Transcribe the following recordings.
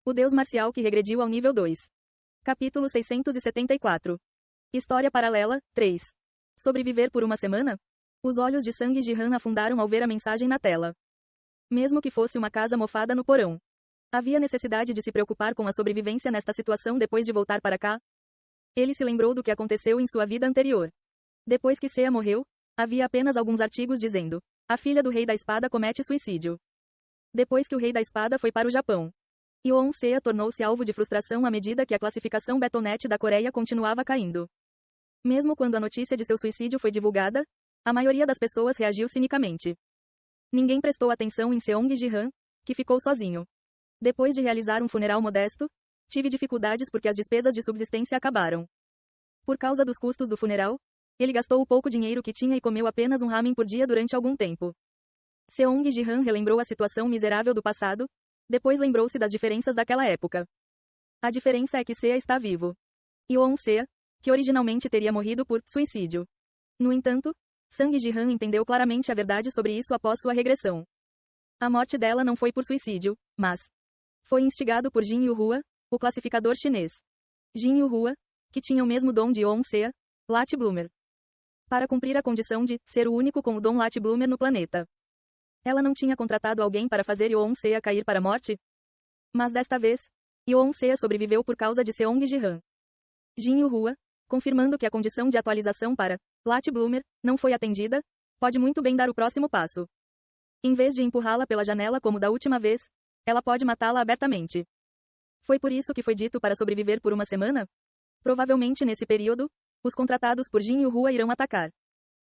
O deus marcial que regrediu ao nível 2. Capítulo 674. História paralela, 3. Sobreviver por uma semana? Os olhos de Sang Jihan afundaram ao ver a mensagem na tela. Mesmo que fosse uma casa mofada no porão. Havia necessidade de se preocupar com a sobrevivência nesta situação depois de voltar para cá? Ele se lembrou do que aconteceu em sua vida anterior. Depois que Seiya morreu, havia apenas alguns artigos dizendo: a filha do rei da espada comete suicídio. Depois que o rei da espada foi para o Japão, Yoon Seiya tornou-se alvo de frustração à medida que a classificação Betonet da Coreia continuava caindo. Mesmo quando a notícia de seu suicídio foi divulgada, a maioria das pessoas reagiu cinicamente. Ninguém prestou atenção em Seong Jihan, que ficou sozinho. Depois de realizar um funeral modesto, tive dificuldades porque as despesas de subsistência acabaram. Por causa dos custos do funeral, ele gastou o pouco dinheiro que tinha e comeu apenas um ramen por dia durante algum tempo. Seong Jihan relembrou a situação miserável do passado, depois lembrou-se das diferenças daquela época. A diferença é que Seiya está vivo. Yoon Seiya, que originalmente teria morrido por suicídio. No entanto, Sang Jihan entendeu claramente a verdade sobre isso após sua regressão. A morte dela não foi por suicídio, mas foi instigado por Jin Yuhua, o classificador chinês. Jin Yuhua, que tinha o mesmo dom de Yoon Seiya, Lat Bloomer. Para cumprir a condição de ser o único com o dom Lat Bloomer no planeta. Ela não tinha contratado alguém para fazer Yoon Seiya cair para a morte? Mas desta vez, Yoon Seiya sobreviveu por causa de Seong Jihan. Jin Yuhua, confirmando que a condição de atualização para Lat Bloomer não foi atendida, pode muito bem dar o próximo passo. Em vez de empurrá-la pela janela como da última vez, ela pode matá-la abertamente. Foi por isso que foi dito para sobreviver por uma semana? Provavelmente nesse período, os contratados por Jin Yuhua irão atacar.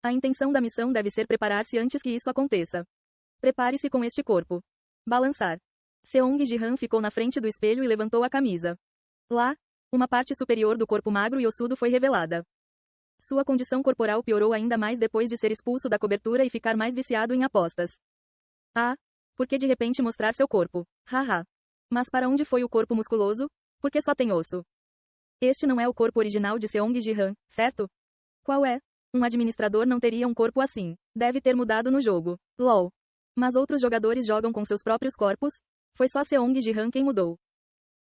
A intenção da missão deve ser preparar-se antes que isso aconteça. Prepare-se com este corpo. Balançar. Seong Jihan ficou na frente do espelho e levantou a camisa. Lá, uma parte superior do corpo magro e ossudo foi revelada. Sua condição corporal piorou ainda mais depois de ser expulso da cobertura e ficar mais viciado em apostas. Ah, por que de repente mostrar seu corpo? Haha. Mas para onde foi o corpo musculoso? Porque só tem osso. Este não é o corpo original de Seong Jihan, certo? Qual é? Um administrador não teria um corpo assim. Deve ter mudado no jogo. LOL. Mas outros jogadores jogam com seus próprios corpos? Foi só Seong Jihan quem mudou.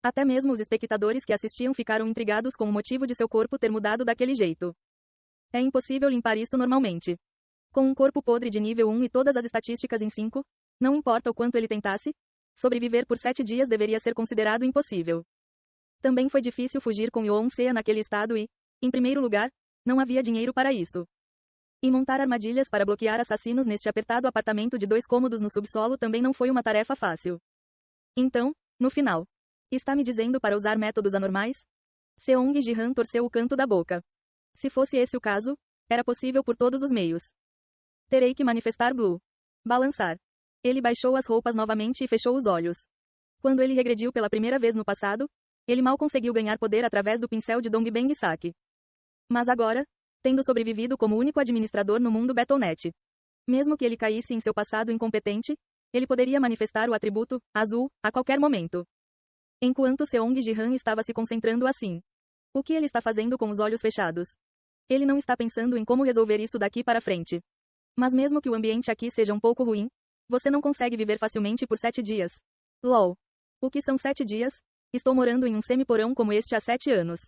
Até mesmo os espectadores que assistiam ficaram intrigados com o motivo de seu corpo ter mudado daquele jeito. É impossível limpar isso normalmente. Com um corpo podre de nível 1 e todas as estatísticas em 5, não importa o quanto ele tentasse, sobreviver por 7 dias deveria ser considerado impossível. Também foi difícil fugir com Yoon Seiya naquele estado e, em primeiro lugar, não havia dinheiro para isso. E montar armadilhas para bloquear assassinos neste apertado apartamento de 2 cômodos no subsolo também não foi uma tarefa fácil. Então, no final, está me dizendo para usar métodos anormais? Seong Jihan torceu o canto da boca. Se fosse esse o caso, era possível por todos os meios. Terei que manifestar Blue. Balançar. Ele baixou as roupas novamente e fechou os olhos. Quando ele regrediu pela primeira vez no passado, ele mal conseguiu ganhar poder através do pincel de Dongbang Saki. Mas agora, tendo sobrevivido como único administrador no mundo Betonet. Mesmo que ele caísse em seu passado incompetente, ele poderia manifestar o atributo azul a qualquer momento. Enquanto Seong Jihan estava se concentrando assim. O que ele está fazendo com os olhos fechados? Ele não está pensando em como resolver isso daqui para frente. Mas mesmo que o ambiente aqui seja um pouco ruim, você não consegue viver facilmente por 7 dias. LOL. O que são 7 dias? Estou morando em um semi-porão como este há 7 anos.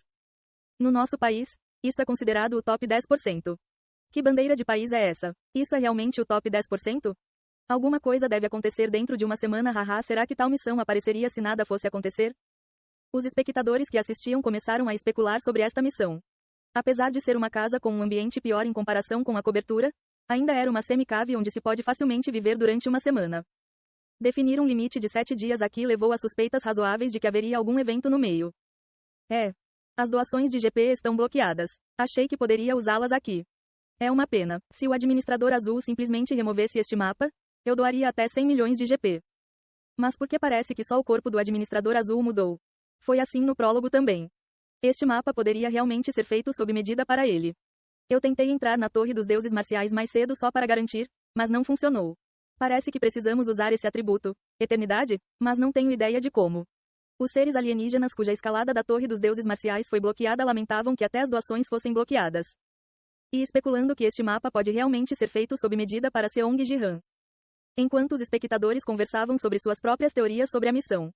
No nosso país, isso é considerado o top 10%. Que bandeira de país é essa? Isso é realmente o top 10%? Alguma coisa deve acontecer dentro de uma semana, haha, será que tal missão apareceria se nada fosse acontecer? Os espectadores que assistiam começaram a especular sobre esta missão. Apesar de ser uma casa com um ambiente pior em comparação com a cobertura, ainda era uma semi-cave onde se pode facilmente viver durante uma semana. Definir um limite de 7 dias aqui levou a suspeitas razoáveis de que haveria algum evento no meio. As doações de GP estão bloqueadas. Achei que poderia usá-las aqui. É uma pena. Se o administrador azul simplesmente removesse este mapa, eu doaria até 100 milhões de GP. Mas por que parece que só o corpo do administrador azul mudou? Foi assim no prólogo também. Este mapa poderia realmente ser feito sob medida para ele. Eu tentei entrar na Torre dos Deuses Marciais mais cedo só para garantir, mas não funcionou. Parece que precisamos usar esse atributo, eternidade, mas não tenho ideia de como. Os seres alienígenas cuja escalada da Torre dos Deuses Marciais foi bloqueada lamentavam que até as doações fossem bloqueadas. E especulando que este mapa pode realmente ser feito sob medida para Seong Jihan. Enquanto os espectadores conversavam sobre suas próprias teorias sobre a missão.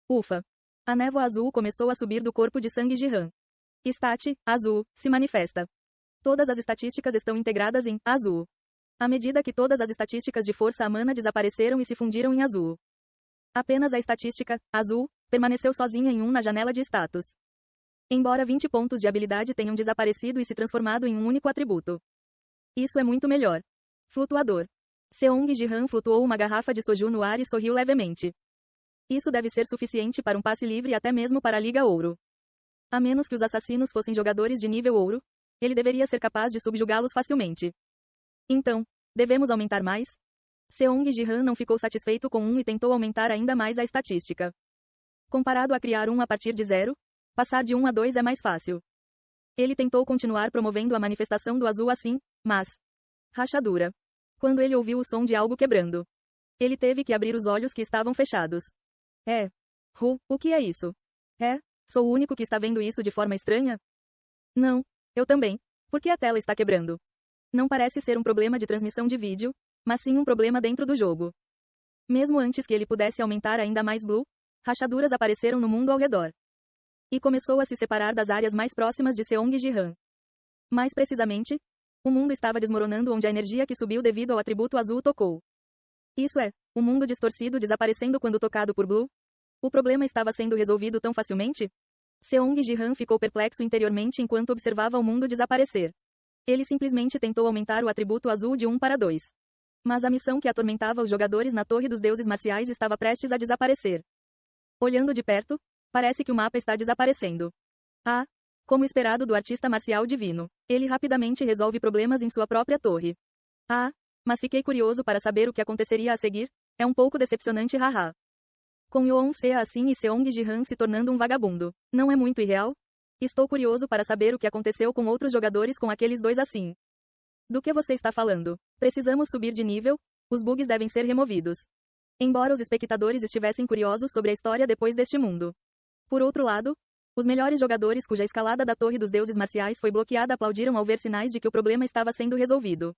Ufa! A névoa azul começou a subir do corpo de Sang Jihan. Stat, azul, se manifesta. Todas as estatísticas estão integradas em azul. À medida que todas as estatísticas de força humana desapareceram e se fundiram em azul. Apenas a estatística, azul, permaneceu sozinha em 1 na janela de status. Embora 20 pontos de habilidade tenham desaparecido e se transformado em um único atributo. Isso é muito melhor. Flutuador. Seong Jihan flutuou uma garrafa de soju no ar e sorriu levemente. Isso deve ser suficiente para um passe livre e até mesmo para a Liga Ouro. A menos que os assassinos fossem jogadores de nível ouro, ele deveria ser capaz de subjugá-los facilmente. Então, devemos aumentar mais? Seong Jihan não ficou satisfeito com 1 e tentou aumentar ainda mais a estatística. Comparado a criar 1 a partir de 0, passar de 1 a 2 é mais fácil. Ele tentou continuar promovendo a manifestação do azul assim, mas... Rachadura. Quando ele ouviu o som de algo quebrando. Ele teve que abrir os olhos que estavam fechados. O que é isso? Sou o único que está vendo isso de forma estranha? Não, eu também. Por que a tela está quebrando? Não parece ser um problema de transmissão de vídeo, mas sim um problema dentro do jogo. Mesmo antes que ele pudesse aumentar ainda mais Blue, rachaduras apareceram no mundo ao redor. E começou a se separar das áreas mais próximas de Seong Jihan. Mais precisamente, o mundo estava desmoronando onde a energia que subiu devido ao atributo azul tocou. Isso é, o mundo distorcido desaparecendo quando tocado por Blue. O problema estava sendo resolvido tão facilmente? Seong Jihan ficou perplexo interiormente enquanto observava o mundo desaparecer. Ele simplesmente tentou aumentar o atributo azul de 1 para 2. Mas a missão que atormentava os jogadores na Torre dos Deuses Marciais estava prestes a desaparecer. Olhando de perto, parece que o mapa está desaparecendo. Como esperado do artista marcial divino, ele rapidamente resolve problemas em sua própria torre. Mas fiquei curioso para saber o que aconteceria a seguir. É um pouco decepcionante, haha. Com Yoon Seo assim e Seong Jihan se tornando um vagabundo. Não é muito irreal? Estou curioso para saber o que aconteceu com outros jogadores com aqueles dois assim. Do que você está falando? Precisamos subir de nível? Os bugs devem ser removidos. Embora os espectadores estivessem curiosos sobre a história depois deste mundo. Por outro lado, os melhores jogadores cuja escalada da Torre dos Deuses Marciais foi bloqueada aplaudiram ao ver sinais de que o problema estava sendo resolvido.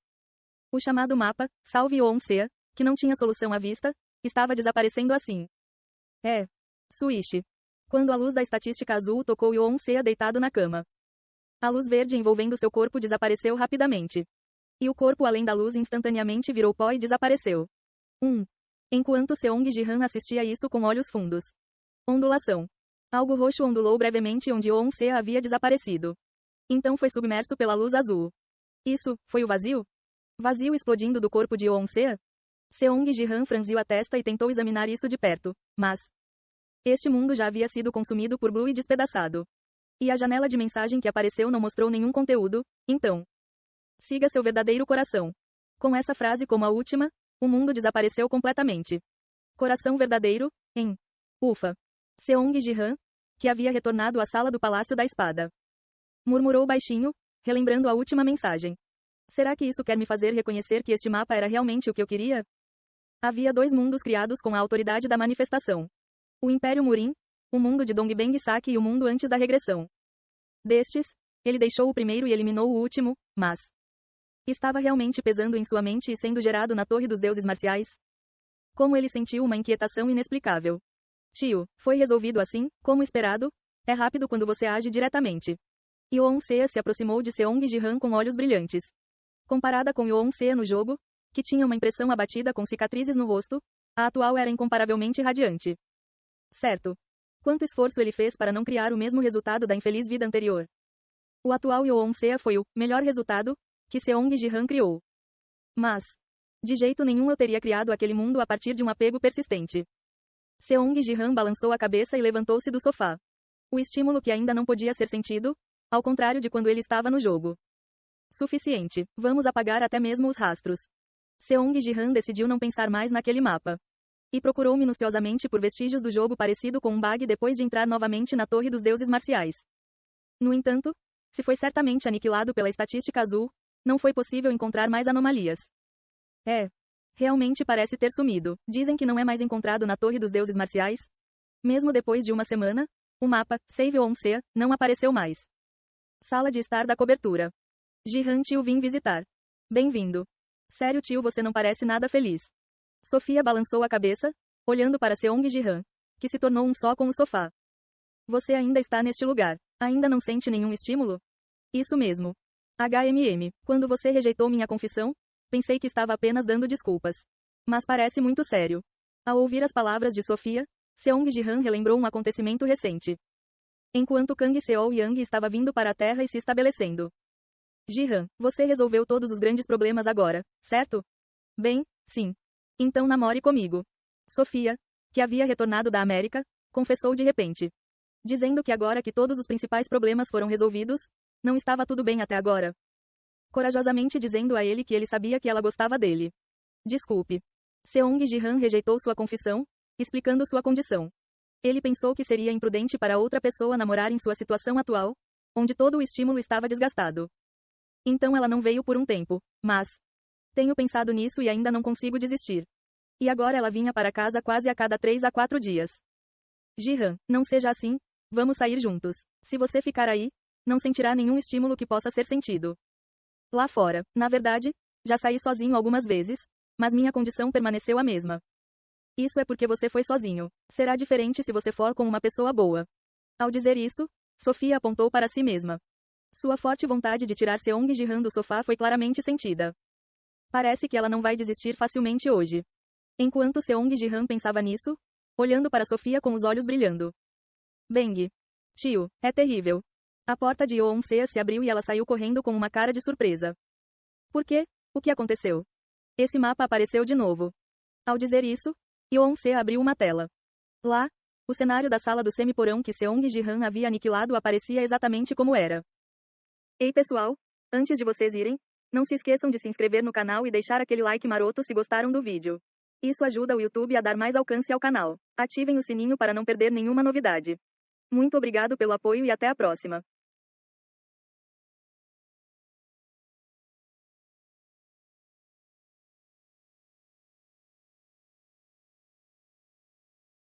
O chamado mapa, Salve Yoon Seo, que não tinha solução à vista, estava desaparecendo assim. Switch. Quando a luz da estatística azul tocou Yoon Seo deitado na cama. A luz verde envolvendo seu corpo desapareceu rapidamente. E o corpo além da luz instantaneamente virou pó e desapareceu. Enquanto Seong Jihan assistia isso com olhos fundos. Ondulação. Algo roxo ondulou brevemente onde Yoon Seo havia desaparecido. Então foi submerso pela luz azul. Isso, foi o vazio? Vazio explodindo do corpo de Yoon Seo? Seong Jihan franziu a testa e tentou examinar isso de perto, mas... Este mundo já havia sido consumido por Blue e despedaçado. E a janela de mensagem que apareceu não mostrou nenhum conteúdo, então... Siga seu verdadeiro coração. Com essa frase como a última, o mundo desapareceu completamente. Coração verdadeiro, Ufa. Seong Jihan, que havia retornado à sala do Palácio da Espada. Murmurou baixinho, relembrando a última mensagem. Será que isso quer me fazer reconhecer que este mapa era realmente o que eu queria? Havia 2 mundos criados com a autoridade da manifestação. O Império Murin, o mundo de Dongbang Saki e o mundo antes da regressão. Destes, ele deixou o primeiro e eliminou o último, mas... Estava realmente pesando em sua mente e sendo gerado na Torre dos Deuses Marciais? Como ele sentiu uma inquietação inexplicável. Tio, foi resolvido assim, como esperado? É rápido quando você age diretamente. Yoon Seo se aproximou de Seong Jihan com olhos brilhantes. Comparada com Yoon Seo no jogo, que tinha uma impressão abatida com cicatrizes no rosto, a atual era incomparavelmente radiante. Certo. Quanto esforço ele fez para não criar o mesmo resultado da infeliz vida anterior? O atual Yoon Seo foi o melhor resultado que Seong Jihan criou. Mas, de jeito nenhum eu teria criado aquele mundo a partir de um apego persistente. Seong Jihan balançou a cabeça e levantou-se do sofá. O estímulo que ainda não podia ser sentido, ao contrário de quando ele estava no jogo. Suficiente, vamos apagar até mesmo os rastros. Seong Jihan decidiu não pensar mais naquele mapa. E procurou minuciosamente por vestígios do jogo parecido com um bug depois de entrar novamente na Torre dos Deuses Marciais. No entanto, se foi certamente aniquilado pela estatística azul, não foi possível encontrar mais anomalias. Realmente parece ter sumido. Dizem que não é mais encontrado na Torre dos Deuses Marciais. Mesmo depois de uma semana, o mapa, Save Yoon Seo, não apareceu mais. Sala de estar da cobertura. Jihan tio vim visitar. Bem-vindo. Sério tio você não parece nada feliz. Sofia balançou a cabeça, olhando para Seong Jihan, que se tornou um só com o sofá. Você ainda está neste lugar. Ainda não sente nenhum estímulo? Isso mesmo. Quando você rejeitou minha confissão, pensei que estava apenas dando desculpas. Mas parece muito sério. Ao ouvir as palavras de Sofia, Seong Ji-han relembrou um acontecimento recente. Enquanto Kang Seol-yang estava vindo para a Terra e se estabelecendo. Ji-han, você resolveu todos os grandes problemas agora, certo? Bem, sim. Então namore comigo. Sofia, que havia retornado da América, confessou de repente. Dizendo que agora que todos os principais problemas foram resolvidos, não estava tudo bem até agora. Corajosamente dizendo a ele que ele sabia que ela gostava dele. Desculpe. Seong Ji-han rejeitou sua confissão, explicando sua condição. Ele pensou que seria imprudente para outra pessoa namorar em sua situação atual, onde todo o estímulo estava desgastado. Então ela não veio por um tempo, mas tenho pensado nisso e ainda não consigo desistir. E agora ela vinha para casa quase a cada 3 a 4 dias. Ji-han, não seja assim, vamos sair juntos. Se você ficar aí, não sentirá nenhum estímulo que possa ser sentido. Lá fora, na verdade, já saí sozinho algumas vezes, mas minha condição permaneceu a mesma. Isso é porque você foi sozinho. Será diferente se você for com uma pessoa boa. Ao dizer isso, Sofia apontou para si mesma. Sua forte vontade de tirar Seong Ji-han do sofá foi claramente sentida. Parece que ela não vai desistir facilmente hoje. Enquanto Seong Ji-han pensava nisso, olhando para Sofia com os olhos brilhando. Bang. Tio, é terrível. A porta de Yeon-se se abriu e ela saiu correndo com uma cara de surpresa. Por quê? O que aconteceu? Esse mapa apareceu de novo. Ao dizer isso, Yeon-se abriu uma tela. Lá, o cenário da sala do semi-porão que Seong Ji-han havia aniquilado aparecia exatamente como era. Ei pessoal, antes de vocês irem, não se esqueçam de se inscrever no canal e deixar aquele like maroto se gostaram do vídeo. Isso ajuda o YouTube a dar mais alcance ao canal. Ativem o sininho para não perder nenhuma novidade. Muito obrigado pelo apoio e até a próxima.